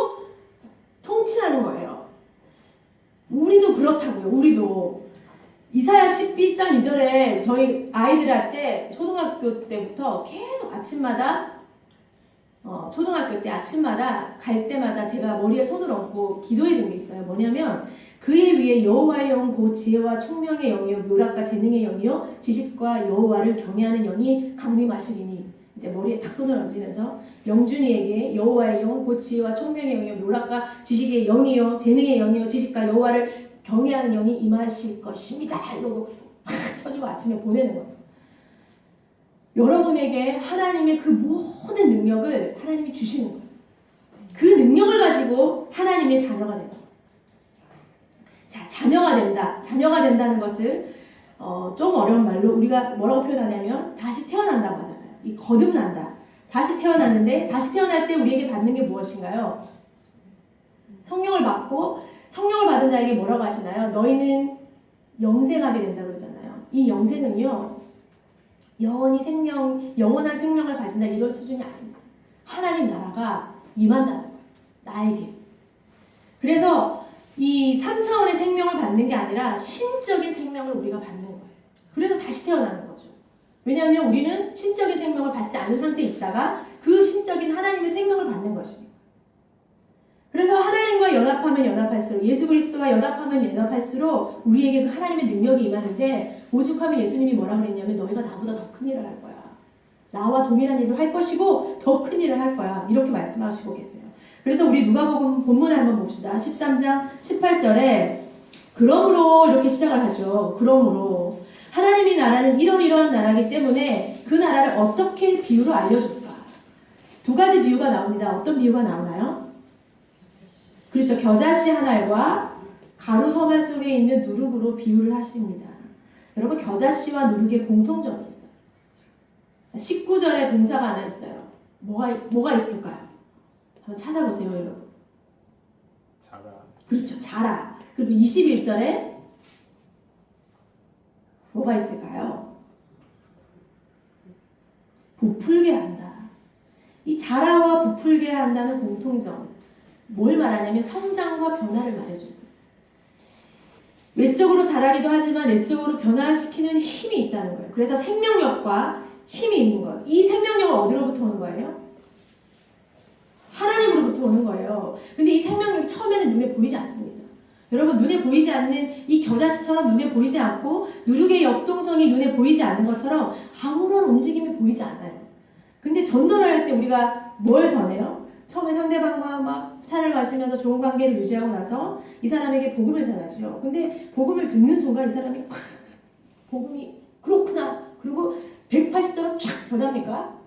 통치하는 거예요. 우리도 그렇다고요. 우리도. 이사야 12장 2절에 저희 아이들한테 초등학교 때부터 계속 아침마다 초등학교 때 아침마다 갈 때마다 제가 머리에 손을 얹고 기도해 준 게 있어요. 뭐냐면 그의 위에 여호와의 영 곧 지혜와 총명의 영이요 묘락과 재능의 영이요 지식과 여호와를 경외하는 영이 강림하시리니 이제 머리에 딱 손을 얹으면서 영준이에게 여호와의 영 곧 지혜와 총명의 영이요 묘락과 지식의 영이요 재능의 영이요 지식과 여호와를 경외하는 영이 임하실 것입니다. 이러고 팍 쳐주고 아침에 보내는 거예요. 여러분에게 하나님의 그 모든 능력을 하나님이 주시는 거예요. 그 능력을 가지고 하나님의 자녀가 된다. 자, 자녀가 된다. 자녀가 된다는 것을 좀 어려운 말로 우리가 뭐라고 표현하냐면 다시 태어난다고 하잖아요. 이 거듭난다. 다시 태어났는데 다시 태어날 때 우리에게 받는 게 무엇인가요? 성령을 받고 성령을 받은 자에게 뭐라고 하시나요? 너희는 영생하게 된다고 그러잖아요. 이 영생은요. 영원한 생명을 가진다 이런 수준이 아닙니다. 하나님 나라가 임한다는 거예요. 나에게. 그래서 이 3차원의 생명을 받는 게 아니라 신적인 생명을 우리가 받는 거예요. 그래서 다시 태어나는 거죠. 왜냐하면 우리는 신적인 생명을 받지 않은 상태에 있다가 그 신적인 하나님의 생명을 받는 것이니까. 그래서 하나님과 연합하면 연합할수록, 예수 그리스도와 연합하면 연합할수록 우리에게도 하나님의 능력이 임하는데, 오죽하면 예수님이 뭐라 그랬냐면 너희가 나보다 더 큰 일을 할 거야. 나와 동일한 일을 할 것이고 더 큰 일을 할 거야. 이렇게 말씀하시고 계세요. 그래서 우리 누가복음 본문을 한번 봅시다. 13장 18절에 그러므로 이렇게 시작을 하죠. 그러므로 하나님의 나라는 이러이러한 나라이기 때문에 그 나라를 어떻게 비유로 알려줄까? 두 가지 비유가 나옵니다. 어떤 비유가 나오나요? 그렇죠. 겨자씨 한 알과 가루 서말 속에 있는 누룩으로 비유를 하십니다. 여러분, 겨자씨와 누룩의 공통점이 있어요. 19절에 동사가 하나 있어요. 뭐가 있을까요? 한번 찾아보세요, 여러분. 자라. 그렇죠. 자라. 그리고 21절에 뭐가 있을까요? 부풀게 한다. 이 자라와 부풀게 한다는 공통점. 뭘 말하냐면 성장과 변화를 말해줍니다. 외적으로 자라기도 하지만 내적으로 변화시키는 힘이 있다는 거예요. 그래서 생명력과 힘이 있는 거예요. 이 생명력은 어디로부터 오는 거예요? 하나님으로부터 오는 거예요. 근데 이 생명력이 처음에는 눈에 보이지 않습니다. 여러분, 눈에 보이지 않는 이 겨자씨처럼 눈에 보이지 않고 누룩의 역동성이 눈에 보이지 않는 것처럼 아무런 움직임이 보이지 않아요. 근데 전도를 할 때 우리가 뭘 전해요? 처음에 상대방과 막 차를 마시면서 좋은 관계를 유지하고 나서 이 사람에게 복음을 전하죠. 근데 복음을 듣는 순간 이 사람이 복음이 그렇구나. 그리고 180도로 촥 변합니까?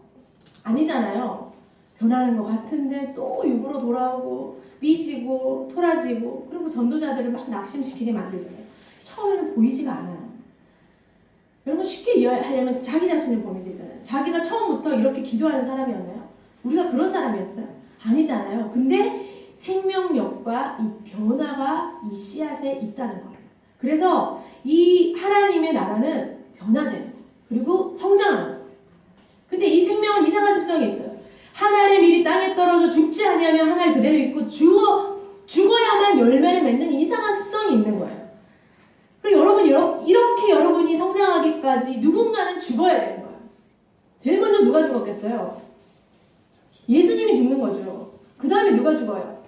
아니잖아요. 변하는 것 같은데 또 육으로 돌아오고 삐지고 토라지고, 그리고 전도자들을 막 낙심시키게 만들잖아요. 처음에는 보이지가 않아요. 여러분, 쉽게 이해하려면 자기 자신을 보면 되잖아요. 자기가 처음부터 이렇게 기도하는 사람이었나요? 우리가 그런 사람이었어요? 아니잖아요. 근데 생명력과 이 변화가 이 씨앗에 있다는 거예요. 그래서 이 하나님의 나라는 변화되는 거예요. 그리고 성장하는 거예요. 근데 이 생명은 이상한 습성이 있어요. 하나의 밀이 땅에 떨어져 죽지 아니하면 하나를 그대로 있고 죽어야만 열매를 맺는 이상한 습성이 있는 거예요. 그리고 이렇게 여러분이 성장하기까지 누군가는 죽어야 되는 거예요. 제일 먼저 누가 죽었겠어요? 예수님이 죽는 거죠. 그 다음에 누가 죽어요?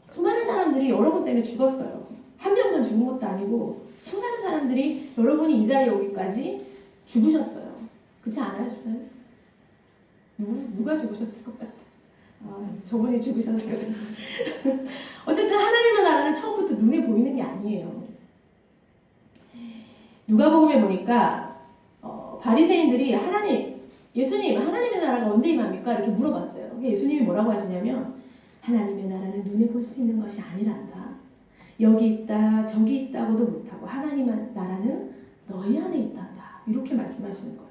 수많은 사람들이 여러분 때문에 죽었어요. 한 명만 죽은 것도 아니고 수많은 사람들이 여러분이 이 자리에 오기까지 죽으셨어요. 그렇지 않아요, 집사님? 누가 죽으셨을 것 같아? 저분이 죽으셨을 것 같아. 어쨌든 하나님의 나라는 처음부터 눈에 보이는 게 아니에요. 누가복음에 보니까 바리새인들이 예수님, 하나님의 나라가 언제 임합니까? 이렇게 물어봤어요. 예수님이 뭐라고 하시냐면, 하나님의 나라는 눈에 볼 수 있는 것이 아니란다. 여기 있다, 저기 있다고도 못하고 하나님의 나라는 너희 안에 있단다. 이렇게 말씀하시는 거예요.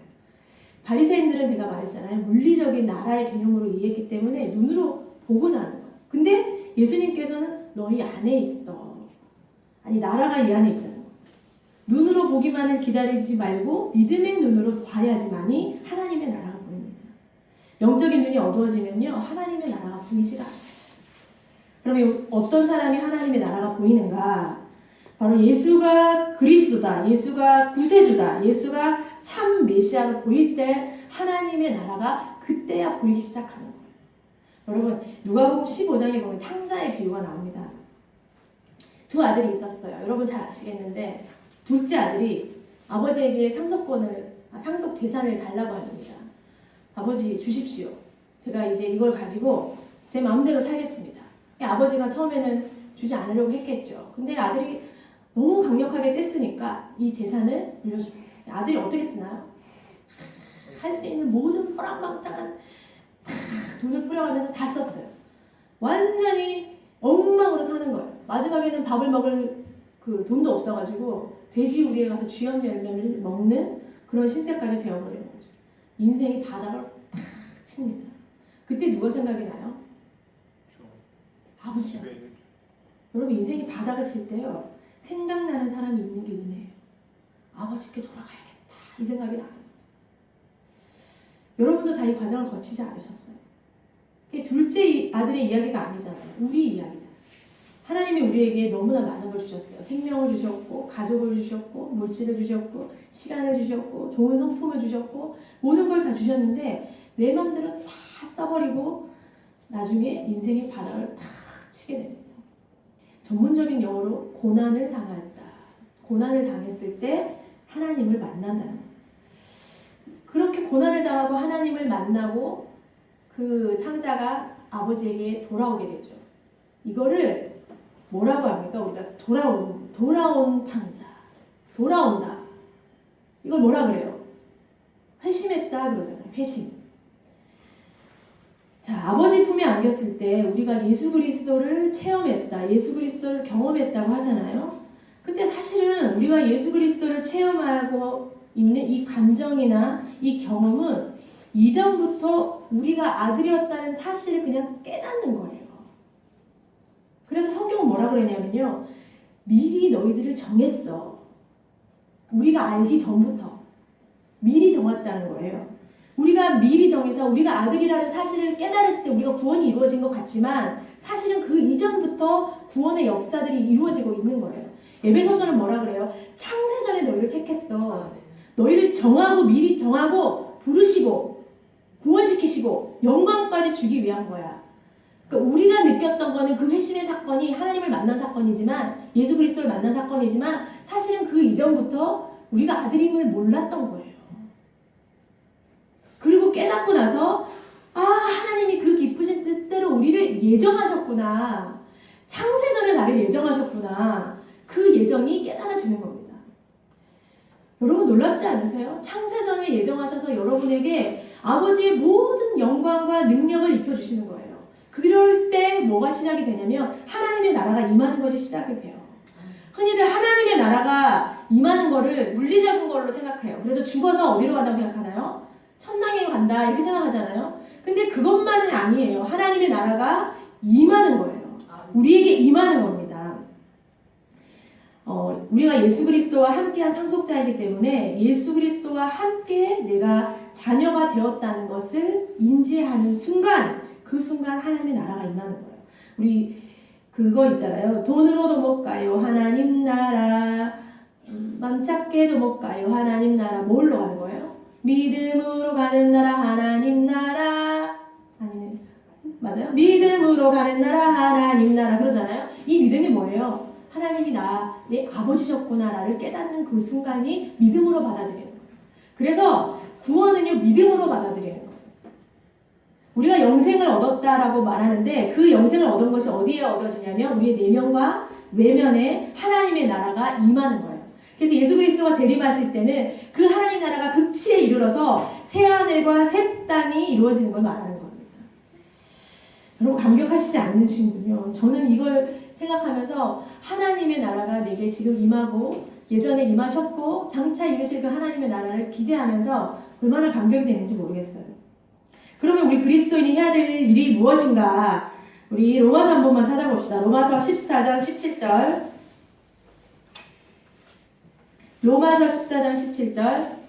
바리새인들은 제가 말했잖아요. 물리적인 나라의 개념으로 이해했기 때문에 눈으로 보고자 하는 거예요. 근데 예수님께서는 너희 안에 있어. 아니, 나라가 이 안에 있다는 거예요. 눈으로 보기만을 기다리지 말고 믿음의 눈으로 봐야지만이 하나님의 나라가 보입니다. 영적인 눈이 어두워지면요, 하나님의 나라가 보이지가 않아요. 그러면 어떤 사람이 하나님의 나라가 보이는가? 바로 예수가 그리스도다, 예수가 구세주다, 예수가 참 메시아로 보일 때 하나님의 나라가 그때야 보이기 시작하는 거예요. 여러분, 누가복음 15장에 보면 탕자의 비유가 나옵니다. 두 아들이 있었어요. 여러분 잘 아시겠는데, 둘째 아들이 아버지에게 상속 재산을 달라고 합니다. 아버지 주십시오. 제가 이제 이걸 가지고 제 마음대로 살겠습니다. 아버지가 처음에는 주지 않으려고 했겠죠. 근데 아들이 너무 강력하게 뗐으니까 이 재산을 물려줍니다. 아들이 어떻게 쓰나요? 할 수 있는 모든 허랑방탕한 돈을 뿌려가면서 다 썼어요. 완전히 엉망으로 사는 거예요. 마지막에는 밥을 먹을 그 돈도 없어가지고 돼지 우리에 가서 쥐염 열매를 먹는 그런 신세까지 되어버리는 거죠. 인생이 바닥을 탁 칩니다. 그때 누가 생각이 나요? 아버지요. 여러분, 인생이 바닥을 칠 때요, 생각나는 사람이 있는 게 은혜예요. 아버지께 돌아가야겠다, 이 생각이 나는 거죠. 여러분도 다 이 과정을 거치지 않으셨어요. 그게 둘째 아들의 이야기가 아니잖아요. 우리 이야기잖아요. 하나님이 우리에게 너무나 많은 걸 주셨어요. 생명을 주셨고, 가족을 주셨고, 물질을 주셨고, 시간을 주셨고, 좋은 성품을 주셨고, 모든 걸 다 주셨는데 내 맘대로 다 써버리고 나중에 인생의 바닥을 탁 치게 됩니다. 전문적인 용어로 고난을 당했다. 고난을 당했을 때 하나님을 만난다는 거예요. 그렇게 고난을 당하고 하나님을 만나고 그 탕자가 아버지에게 돌아오게 되죠. 이거를 뭐라고 합니까? 우리가 돌아온 탕자. 돌아온다. 이걸 뭐라 그래요? 회심했다 그러잖아요. 회심. 자, 아버지 품에 안겼을 때 우리가 예수 그리스도를 체험했다. 예수 그리스도를 경험했다고 하잖아요. 근데 사실은 우리가 예수 그리스도를 체험하고 있는 이 감정이나 이 경험은 이전부터 우리가 아들이었다는 사실을 그냥 깨닫는 거예요. 그래서 성경은 뭐라 그러냐면요. 미리 너희들을 정했어. 우리가 알기 전부터 미리 정했다는 거예요. 우리가 미리 정해서 우리가 아들이라는 사실을 깨달았을 때 우리가 구원이 이루어진 것 같지만 사실은 그 이전부터 구원의 역사들이 이루어지고 있는 거예요. 에베소서는 뭐라 그래요? 창세전에 너희를 택했어. 너희를 정하고 미리 정하고 부르시고 구원시키시고 영광까지 주기 위한 거야. 그러니까 우리가 느꼈던 거는 그 회심의 사건이 하나님을 만난 사건이지만 예수 그리스도를 만난 사건이지만 사실은 그 이전부터 우리가 아들임을 몰랐던 거예요. 그리고 깨닫고 나서 하나님이 그 기쁘신 뜻대로 우리를 예정하셨구나. 창세전에 나를 예정하셨구나. 그 예정이 깨달아지는 겁니다. 여러분 놀랍지 않으세요? 창세전에 예정하셔서 여러분에게 아버지의 모든 영광과 능력을 입혀주시는 거예요. 그럴 때 뭐가 시작이 되냐면 하나님의 나라가 임하는 것이 시작이 돼요. 흔히들 하나님의 나라가 임하는 거를 물리적인 걸로 생각해요. 그래서 죽어서 어디로 간다고 생각하나요? 천당에 간다 이렇게 생각하잖아요. 근데 그것만은 아니에요. 하나님의 나라가 임하는 거예요. 우리에게 임하는 겁니다. 우리가 예수 그리스도와 함께한 상속자이기 때문에 예수 그리스도와 함께 내가 자녀가 되었다는 것을 인지하는 순간 그 순간 하나님의 나라가 임하는 거예요. 우리 그거 있잖아요. 돈으로도 못 가요. 하나님 나라. 맘 작게도 못 가요. 하나님 나라. 뭘로 가는 거예요? 믿음으로 가는 나라 하나님 나라. 아니네. 맞아요? 믿음으로 가는 나라 하나님 나라. 그러잖아요. 이 믿음이 뭐예요? 하나님이 내 아버지셨구나라를 깨닫는 그 순간이 믿음으로 받아들이는 거예요. 그래서 구원은요 믿음으로 받아들이는 거예요. 우리가 영생을 얻었다라고 말하는데 그 영생을 얻은 것이 어디에 얻어지냐면 우리의 내면과 외면에 하나님의 나라가 임하는 거예요. 그래서 예수 그리스도가 재림하실 때는 그 하나님 나라가 극치에 이르러서 새 하늘과 새 땅이 이루어지는 걸 말하는 겁니다. 여러분 감격하시지 않으시군요. 저는 이걸 생각하면서 하나님의 나라가 내게 지금 임하고 예전에 임하셨고 장차 이루실 그 하나님의 나라를 기대하면서 얼마나 감격이 되는지 모르겠어요. 그러면 우리 그리스도인이 해야 될 일이 무엇인가? 우리 로마서 한 번만 찾아봅시다. 로마서 14장 17절. 로마서 14장 17절.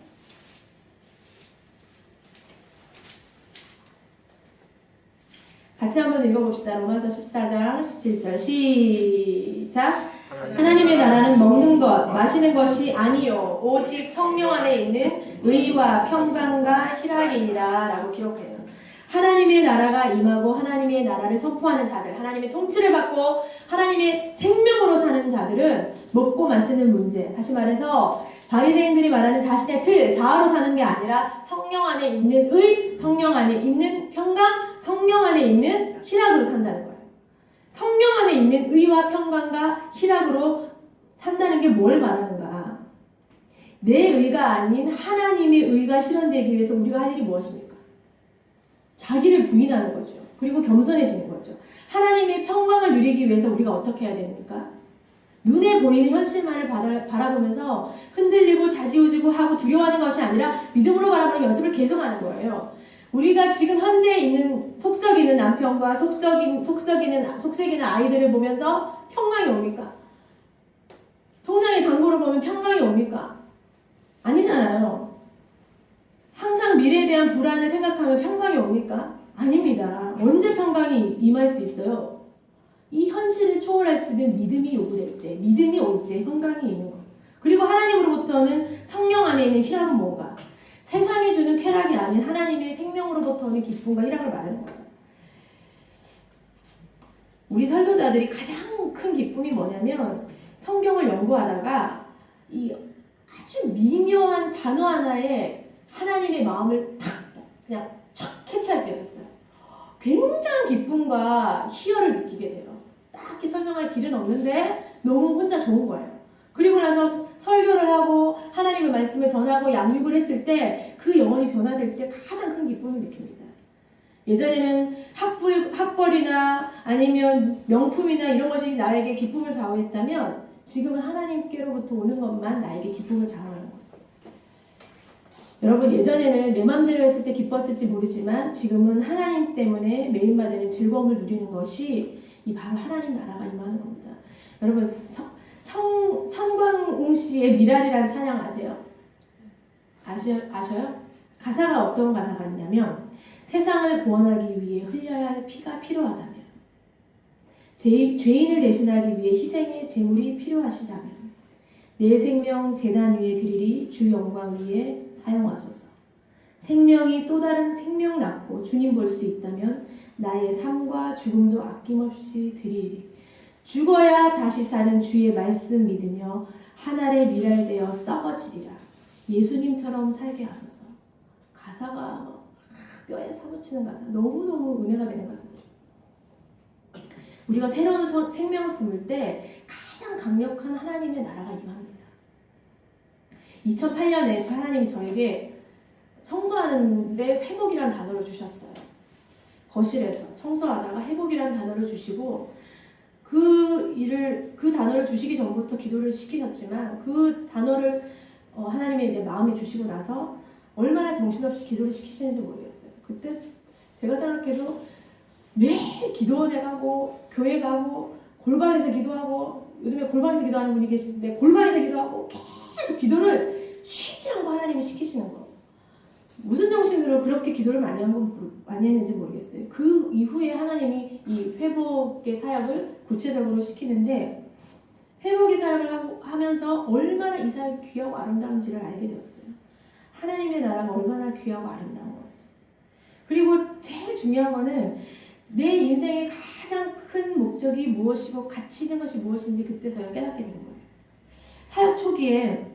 같이 한번 읽어봅시다. 로마서 14장 17절 시작. 하나님의 나라는 먹는 것, 마시는 것이 아니요 오직 성령 안에 있는 의와 평강과 희락이니라 라고 기록해요. 하나님의 나라가 임하고 하나님의 나라를 선포하는 자들, 하나님의 통치를 받고 하나님의 생명으로 사는 자들은 먹고 마시는 문제, 다시 말해서 바리새인들이 말하는 자신의 틀, 자아로 사는 게 아니라 성령 안에 있는 의, 성령 안에 있는 평강, 성령 안에 있는 희락으로 산다는 거예요. 성령 안에 있는 의와 평강과 희락으로 산다는 게 뭘 말하는가? 내 의가 아닌 하나님의 의가 실현되기 위해서 우리가 할 일이 무엇입니까? 자기를 부인하는 거죠. 그리고 겸손해지는 거죠. 하나님의 평강을 누리기 위해서 우리가 어떻게 해야 됩니까? 눈에 보이는 현실만을 바라보면서 흔들리고 자지우지고 하고 두려워하는 것이 아니라 믿음으로 바라보는 연습을 계속하는 거예요. 우리가 지금 현재 있는 속썩이는 남편과 속썩이는 아이들을 보면서 평강이 옵니까? 통장의 잔고를 보면 평강이 옵니까? 아니잖아요. 항상 미래에 대한 불안을 생각하면 평강이 옵니까? 아닙니다. 언제 평강이 임할 수 있어요? 이 현실을 초월할 수 있는 믿음이 요구될 때, 믿음이 올 때 건강이 있는 것. 그리고 하나님으로부터는 성령 안에 있는 희락은 뭔가? 세상이 주는 쾌락이 아닌 하나님의 생명으로부터 오는 기쁨과 희락을 말하는 거예요. 우리 설교자들이 가장 큰 기쁨이 뭐냐면 성경을 연구하다가 이 아주 미묘한 단어 하나에 하나님의 마음을 탁 그냥 촥 캐치할 때가 있어요. 굉장한 기쁨과 희열을 느끼게 돼요. 딱히 설명할 길은 없는데 너무 혼자 좋은 거예요. 그리고 나서 설교를 하고 하나님의 말씀을 전하고 양육을 했을 때 그 영혼이 변화될 때 가장 큰 기쁨을 느낍니다. 예전에는 학벌이나 아니면 명품이나 이런 것이 나에게 기쁨을 좌우했다면 지금은 하나님께로부터 오는 것만 나에게 기쁨을 좌우하는 거예요. 여러분, 예전에는 내 맘대로 했을 때 기뻤을지 모르지만 지금은 하나님 때문에 매일마다는 즐거움을 누리는 것이 이 바로 하나님 나라가 임하는 겁니다. 여러분, 천광웅 씨의 미랄이라는 찬양 아세요? 아셔요? 가사가 어떤 가사가 있냐면 세상을 구원하기 위해 흘려야 할 피가 필요하다면 죄인을 대신하기 위해 희생의 제물이 필요하시다면 내 생명 제단 위에 드리리 주 영광 위에 사용하소서. 생명이 또 다른 생명 낳고 주님 볼 수 있다면 나의 삶과 죽음도 아낌없이 드리리. 죽어야 다시 사는 주의 말씀 믿으며 한 알의 미랄되어 썩어지리라. 예수님처럼 살게 하소서. 가사가 뼈에 사무치는 가사. 너무너무 은혜가 되는 가사들. 우리가 새로운 생명을 품을 때 가장 강력한 하나님의 나라가 임합니다. 2008년에 하나님이 저에게 청소하는데 회복이라는 단어를 주셨어요. 거실에서 청소하다가 회복이라는 단어를 주시고 그 단어를 주시기 전부터 기도를 시키셨지만 그 단어를 하나님이 내 마음에 주시고 나서 얼마나 정신없이 기도를 시키시는지 모르겠어요. 그때 제가 생각해도 매일 기도원에 가고 교회 가고 골방에서 기도하고 요즘에 골방에서 기도하는 분이 계시는데 골방에서 기도하고 계속 기도를 쉬지 않고 하나님이 시키시는 거예요. 무슨 정신으로 그렇게 기도를 많이 했는지 모르겠어요. 그 이후에 하나님이 이 회복의 사역을 구체적으로 시키는데 회복의 사역을 하면서 얼마나 이 사역이 귀하고 아름다운지를 알게 되었어요. 하나님의 나라가 얼마나 귀하고 아름다운 거죠. 그리고 제일 중요한 거는 내 인생의 가장 큰 목적이 무엇이고 가치 있는 것이 무엇인지 그때서야 깨닫게 된 거예요. 사역 초기에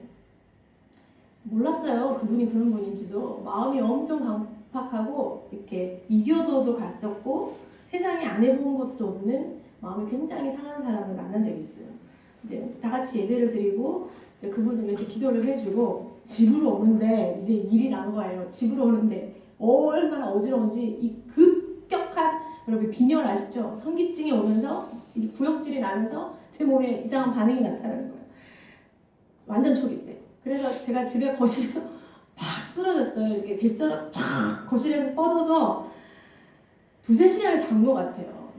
몰랐어요. 그분이 그런 분인지도. 마음이 엄청 강팍하고 이렇게 이교도도 갔었고 세상에 안 해본 것도 없는 마음이 굉장히 상한 사람을 만난 적이 있어요. 이제 다 같이 예배를 드리고 이제 그분을 위해서 기도를 해주고 집으로 오는데 이제 일이 난 거예요. 집으로 오는데 얼마나 어지러운지 이 급격한 여러분 빈혈 아시죠? 현기증이 오면서 이제 구역질이 나면서 제 몸에 이상한 반응이 나타나는 거예요. 완전 초기 때. 그래서 제가 집에 거실에서 팍 쓰러졌어요. 이렇게 대자로 쫙 거실에서 뻗어서 2-3시간을 잔 것 같아요.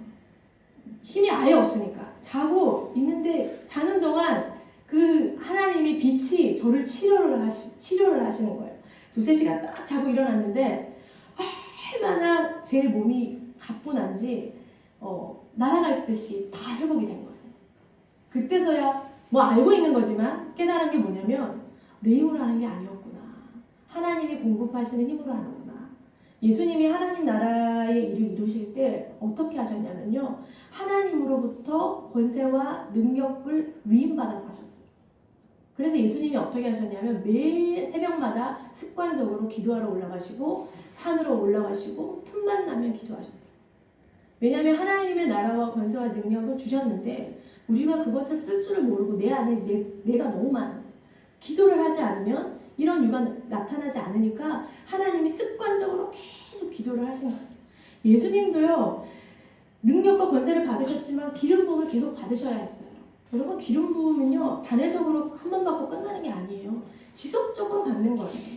힘이 아예 없으니까. 자고 있는데 자는 동안 그 하나님의 빛이 저를 치료를 하시는 거예요. 2-3시간 딱 자고 일어났는데 얼마나 제 몸이 가뿐한지 날아갈 듯이 다 회복이 된 거예요. 그때서야 뭐 알고 있는 거지만 깨달은 게 뭐냐면 내 힘으로 하는 게 아니었구나. 하나님이 공급하시는 힘으로 하는구나. 예수님이 하나님 나라의 일을 이루실 때 어떻게 하셨냐면요. 하나님으로부터 권세와 능력을 위임받아서 하셨어요. 그래서 예수님이 어떻게 하셨냐면 매일 새벽마다 습관적으로 기도하러 올라가시고 산으로 올라가시고 틈만 나면 기도하셨대요. 왜냐하면 하나님의 나라와 권세와 능력을 주셨는데 우리가 그것을 쓸 줄을 모르고 내 안에 내가 너무 많아요. 기도를 하지 않으면 이런 유가 나타나지 않으니까 하나님이 습관적으로 계속 기도를 하신 거예요. 예수님도요. 능력과 권세를 받으셨지만 기름 부음을 계속 받으셔야 했어요. 여러분 기름 부음은요. 단회적으로 한 번 받고 끝나는 게 아니에요. 지속적으로 받는 거예요.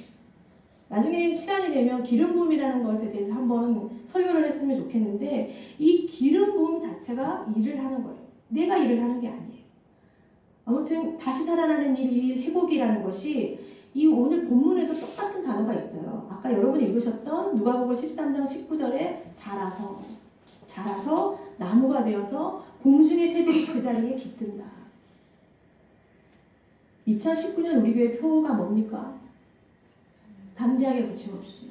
나중에 시간이 되면 기름 부음이라는 것에 대해서 한번 설교를 했으면 좋겠는데 이 기름 부음 자체가 일을 하는 거예요. 내가 일을 하는 게 아니에요. 아무튼 다시 살아나는 일이 회복이라는 것이 이 오늘 본문에도 똑같은 단어가 있어요. 아까 여러분이 읽으셨던 누가복음 13장 19절에 자라서 나무가 되어서 공중의 새들이 그 자리에 깃든다. 2019년 우리 교회 표가 뭡니까? 담대하게 거침없이.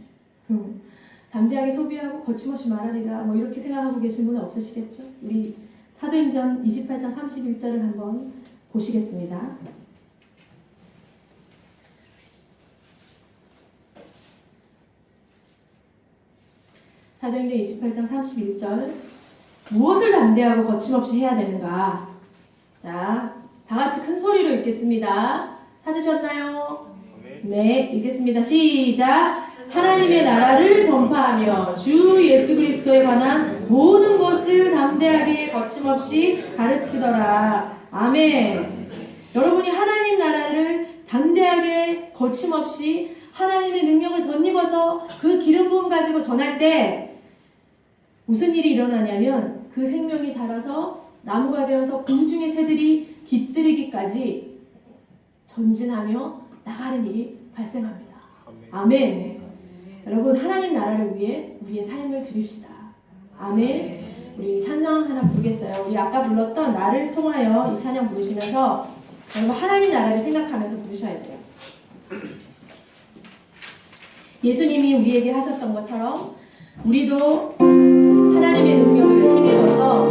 담대하게 소비하고 거침없이 말하리라. 뭐 이렇게 생각하고 계신 분은 없으시겠죠? 우리 사도행전 28장 31절을 한번 보시겠습니다. 사도행전 28장 31절. 무엇을 담대하고 거침없이 해야 되는가? 자, 다 같이 큰 소리로 읽겠습니다. 찾으셨나요? 네, 읽겠습니다. 시작! 하나님의 나라를 전파하며 주 예수 그리스도에 관한 모든 것을 담대하게 거침없이 가르치더라. 아멘. 여러분이 하나님 나라를 담대하게 거침없이 하나님의 능력을 덧입어서 그 기름 부음 가지고 전할 때 무슨 일이 일어나냐면 그 생명이 자라서 나무가 되어서 공중의 새들이 깃들이기까지 전진하며 나가는 일이 발생합니다. 아멘. 여러분 하나님 나라를 위해 우리의 삶을 드립시다. 아멘. 우리 찬양 하나 부르겠어요. 우리 아까 불렀던 나를 통하여 이 찬양 부르시면서 여러분 하나님 나라를 생각하면서 부르셔야 돼요. 예수님이 우리에게 하셨던 것처럼 우리도 하나님의 능력을 힘입어서